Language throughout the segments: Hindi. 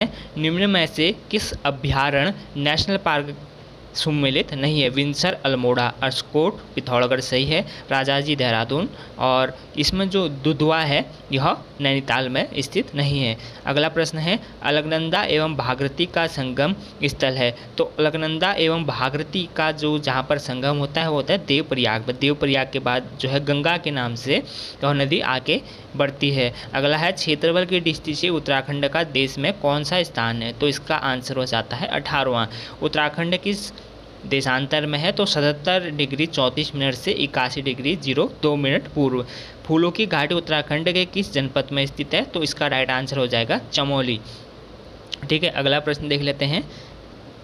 निम्न में से किस अभयारण्य नेशनल पार्क सम्मिलित नहीं है? विंसर अल्मोड़ा, अर्शकोट, पिथौरागढ़ सही है, राजाजी देहरादून, और इसमें जो दुधवा है यह नैनीताल में स्थित नहीं है। अगला प्रश्न है, अलकनंदा एवं भागीरथी का संगम स्थल है। तो अलकनंदा एवं भागीरथी का जो जहाँ पर संगम होता है वो होता है देवप्रयाग में। देवप्रयाग के बाद जो है गंगा के नाम से यह नदी आगे बढ़ती है। अगला है, क्षेत्रफल की दृष्टि से उत्तराखंड का देश में कौन सा स्थान है? तो इसका आंसर हो जाता है 18वां। उत्तराखंड किस देशांतर में है? तो 77 डिग्री 34 मिनट से 81 डिग्री 02 मिनट पूर्व। फूलों की घाटी उत्तराखंड के किस जनपद में स्थित है? तो इसका राइट आंसर हो जाएगा चमोली। ठीक है, अगला प्रश्न देख लेते हैं।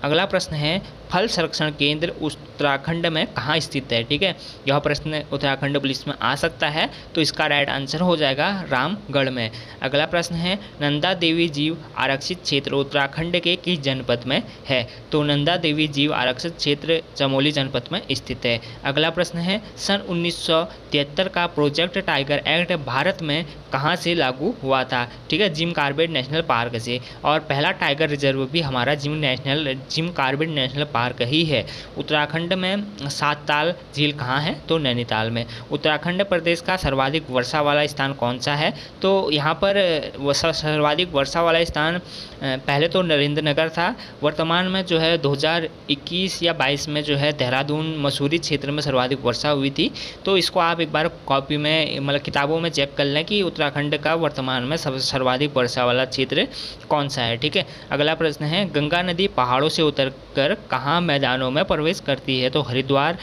अगला प्रश्न है, फल संरक्षण केंद्र उत्तराखंड में कहाँ स्थित है? ठीक है, यह प्रश्न उत्तराखंड पुलिस में आ सकता है, तो इसका राइट आंसर हो जाएगा रामगढ़ में। अगला प्रश्न है, नंदा देवी जीव आरक्षित क्षेत्र उत्तराखंड के किस जनपद में है? तो नंदा देवी जीव आरक्षित क्षेत्र चमोली जनपद में स्थित है। अगला प्रश्न है, सन 1973 का प्रोजेक्ट टाइगर एक्ट भारत में कहाँ से लागू हुआ था? ठीक है, जिम कॉर्बेट नेशनल पार्क से। और पहला टाइगर रिजर्व भी हमारा जिम कॉर्बेट नेशनल पार्क ही है। उत्तराखंड में सातताल झील कहाँ है? तो नैनीताल में। उत्तराखंड प्रदेश का सर्वाधिक वर्षा वाला स्थान कौन सा है? तो यहाँ पर सर्वाधिक वर्षा वाला स्थान पहले तो नरेंद्रनगर था, वर्तमान में जो है 2021 या 22 में जो है देहरादून मसूरी क्षेत्र में सर्वाधिक वर्षा हुई थी। तो इसको आप एक बार कॉपी में मतलब किताबों में चेक कर लें कि उत्तराखंड का वर्तमान में सर्वाधिक वर्षा वाला क्षेत्र कौन सा है। ठीक है, अगला प्रश्न है, गंगा नदी पहाड़ों से उतरकर कहाँ मैदानों में प्रवेश करती है? तो हरिद्वार।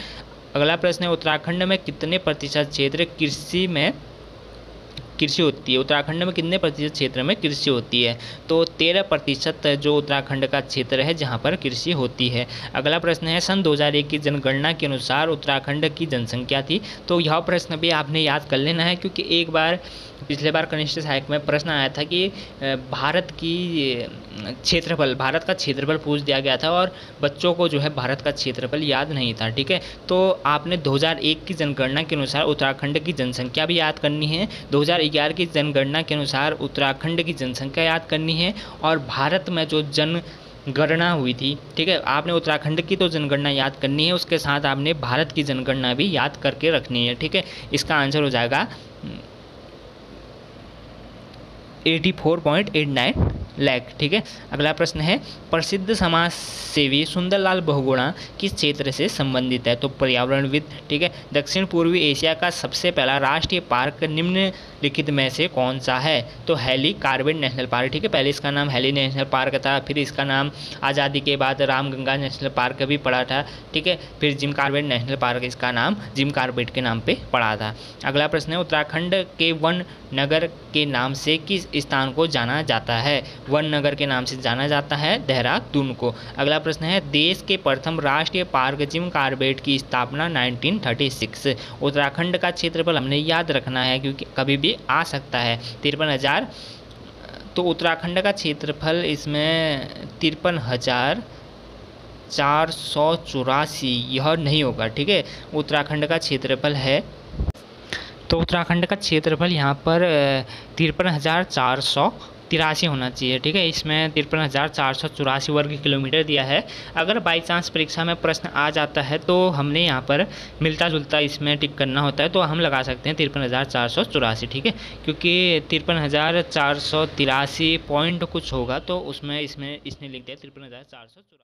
अगला प्रश्न है, उत्तराखंड में कितने प्रतिशत क्षेत्र कृषि होती है? उत्तराखंड में कितने प्रतिशत क्षेत्र में कृषि होती है? तो 13% जो उत्तराखंड का क्षेत्र है जहां पर कृषि होती है। अगला प्रश्न है, सन 2001 की जनगणना के अनुसार उत्तराखंड की जनसंख्या थी। तो यह प्रश्न भी आपने याद कर लेना है, क्योंकि एक बार पिछले बार कनिष्ठ सहायक में प्रश्न आया था कि भारत का क्षेत्रफल पूछ दिया गया था और बच्चों को जो है भारत का क्षेत्रफल याद नहीं था। ठीक है, तो आपने 2001 की जनगणना के अनुसार उत्तराखंड की जनसंख्या भी याद करनी है, 2011 की जनगणना के अनुसार उत्तराखंड की जनसंख्या याद करनी है, और भारत में जो जनगणना हुई थी, ठीक है, आपने उत्तराखंड की तो जनगणना याद करनी है, उसके साथ आपने भारत की जनगणना भी याद करके रखनी है। ठीक है, इसका आंसर हो जाएगा 84.89 लाख। ठीक है, अगला प्रश्न है, प्रसिद्ध समाज सेवी सुंदरलाल बहुगुणा किस क्षेत्र से संबंधित है? तो पर्यावरणविद। ठीक है, दक्षिण पूर्वी एशिया का सबसे पहला राष्ट्रीय पार्क निम्नलिखित में से कौन सा है? तो हैली कॉर्बेट नेशनल पार्क। ठीक है, पहले इसका नाम हैली नेशनल पार्क था, फिर इसका नाम आज़ादी के बाद रामगंगा नेशनल पार्क भी पड़ा था। ठीक है, फिर जिम कॉर्बेट नेशनल पार्क इसका नाम जिम कॉर्बेट के नाम पे पड़ा था। अगला प्रश्न है, उत्तराखंड के वन नगर के नाम से किस स्थान को जाना जाता है? वन नगर के नाम से जाना जाता है देहरादून को। अगला प्रश्न है, देश के प्रथम राष्ट्रीय पार्क जिम कॉर्बेट की स्थापना 1936। उत्तराखंड का क्षेत्रफल हमने याद रखना है क्योंकि कभी भी आ सकता है, 53,000। तो उत्तराखंड का क्षेत्रफल इसमें 53,484 यह नहीं होगा। ठीक है, उत्तराखंड का क्षेत्रफल है, तो उत्तराखंड का क्षेत्रफल यहाँ पर 53,483 होना चाहिए। ठीक है, इसमें 53,484 वर्ग किलोमीटर दिया है। अगर बाई चांस परीक्षा में प्रश्न आ जाता है तो हमने यहाँ पर मिलता जुलता इसमें टिक करना होता है, तो हम लगा सकते हैं 53,484। ठीक है, क्योंकि 53,483 पॉइंट कुछ होगा, तो उसमें इसने लिख दिया 53,484।